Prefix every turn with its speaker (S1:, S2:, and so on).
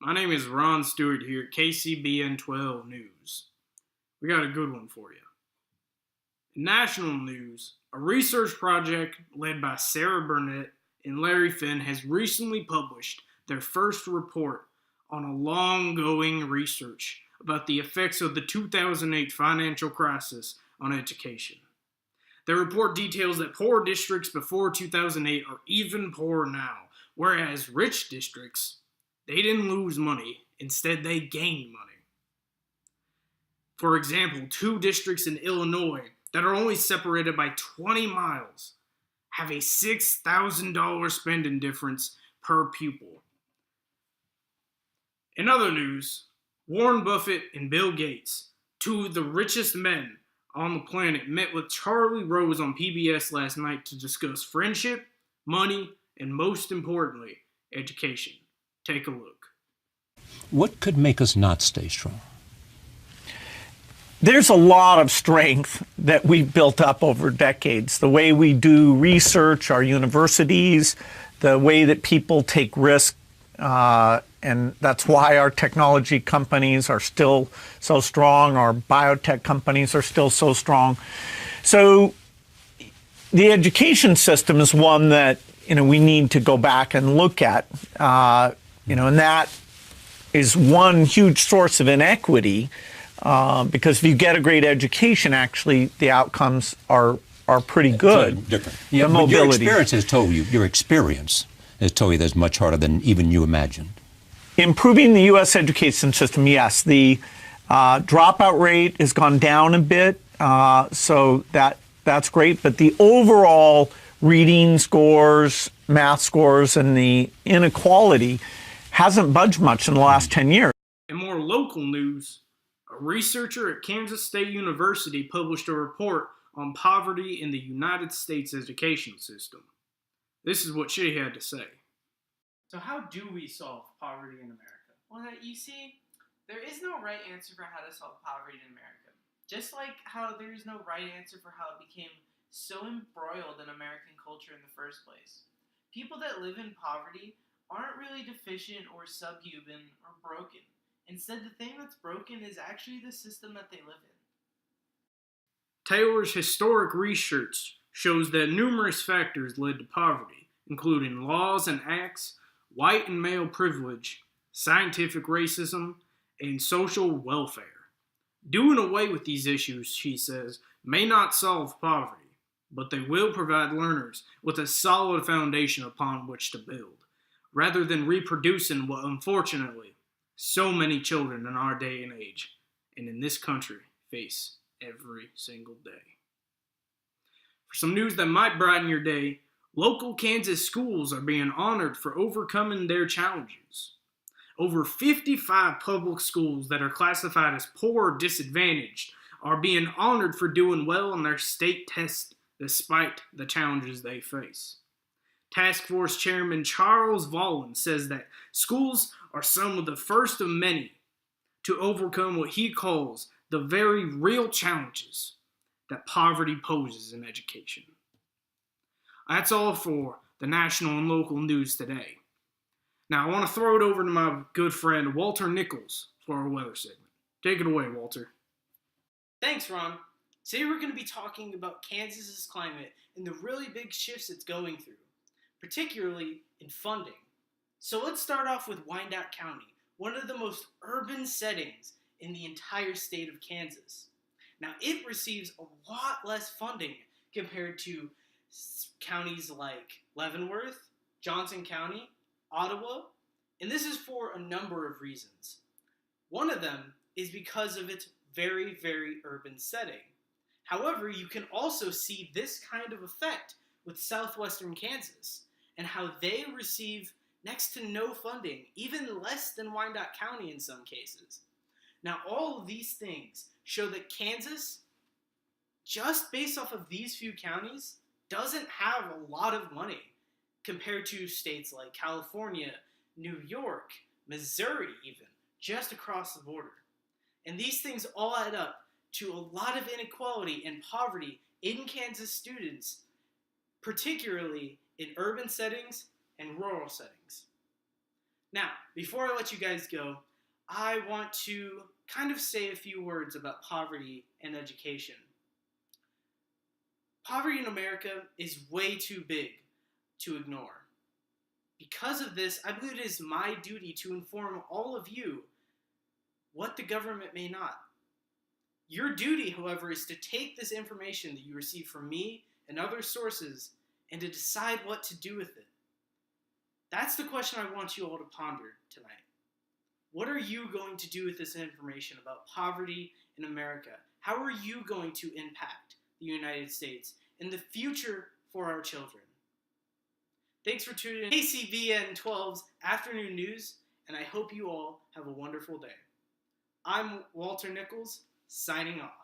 S1: My name is Ron Stewart here at KCBN 12 News. We got a good one for you. In national news, a research project led by Sarah Burnett and Larry Finn has recently published their first report on a long-going research about the effects of the 2008 financial crisis on education. Their report details that poor districts before 2008 are even poorer now, whereas rich districts, they didn't lose money, instead they gained money. For example, two districts in Illinois that are only separated by 20 miles have a $6,000 spending difference per pupil. In other news, Warren Buffett and Bill Gates, two of the richest men on the planet, met with Charlie Rose on PBS last night to discuss friendship, money, and most importantly, education. Take a look.
S2: What could make us not stay strong?
S3: There's a lot of strength that we've built up over decades. The way we do research, our universities, the way that people take risks, and that's why our technology companies are still so strong, our biotech companies are still so strong. So the education system is one that we need to go back and look at, and that is one huge source of inequity. Because if you get a great education, actually, the outcomes are pretty good.
S2: Different. Yeah, but your experience has told you that's much harder than even you imagined.
S3: Improving the U.S. education system, yes. The dropout rate has gone down a bit, so that's great. But the overall reading scores, math scores, and the inequality hasn't budged much in the last 10 years.
S1: In more local news, a researcher at Kansas State University published a report on poverty in the United States education system. This is what she had to say. So how do we solve poverty in America?
S4: Well, you see, there is no right answer for how to solve poverty in America. Just like how there is no right answer for how it became so embroiled in American culture in the first place. People that live in poverty aren't really deficient or subhuman or broken. Instead, the thing that's broken is actually the system that they live in.
S1: Taylor's historic research shows that numerous factors led to poverty, including laws and acts, white and male privilege, scientific racism, and social welfare. Doing away with these issues, she says, may not solve poverty, but they will provide learners with a solid foundation upon which to build, rather than reproducing what, unfortunately, so many children in our day and age, and in this country, face every single day. For some news that might brighten your day, local Kansas schools are being honored for overcoming their challenges. Over 55 public schools that are classified as poor or disadvantaged are being honored for doing well on their state tests despite the challenges they face. Task Force Chairman Charles Volin says that schools are some of the first of many to overcome what he calls the very real challenges that poverty poses in education. That's all for the national and local news today. Now I want to throw it over to my good friend Walter Nichols for our weather segment. Take it away, Walter.
S4: Thanks, Ron. Today we're going to be talking about Kansas's climate and the really big shifts it's going through, particularly in funding. So let's start off with Wyandotte County, one of the most urban settings in the entire state of Kansas. Now, it receives a lot less funding compared to counties like Leavenworth, Johnson County, Ottawa, and this is for a number of reasons. One of them is because of its very, very urban setting. However, you can also see this kind of effect with southwestern Kansas and how they receive next to no funding, even less than Wyandotte County in some cases. Now, all of these things show that Kansas, just based off of these few counties, doesn't have a lot of money compared to states like California, New York, Missouri even, just across the border. And these things all add up to a lot of inequality and poverty in Kansas students, particularly in urban settings and rural settings. Now, before I let you guys go, I want to kind of say a few words about poverty and education. Poverty in America is way too big to ignore. Because of this, I believe it is my duty to inform all of you what the government may not. Your duty, however, is to take this information that you receive from me and other sources and to decide what to do with it. That's the question I want you all to ponder tonight. What are you going to do with this information about poverty in America? How are you going to impact the United States and the future for our children? Thanks for tuning in to KCVN 12's Afternoon News, and I hope you all have a wonderful day. I'm Walter Nichols, signing off.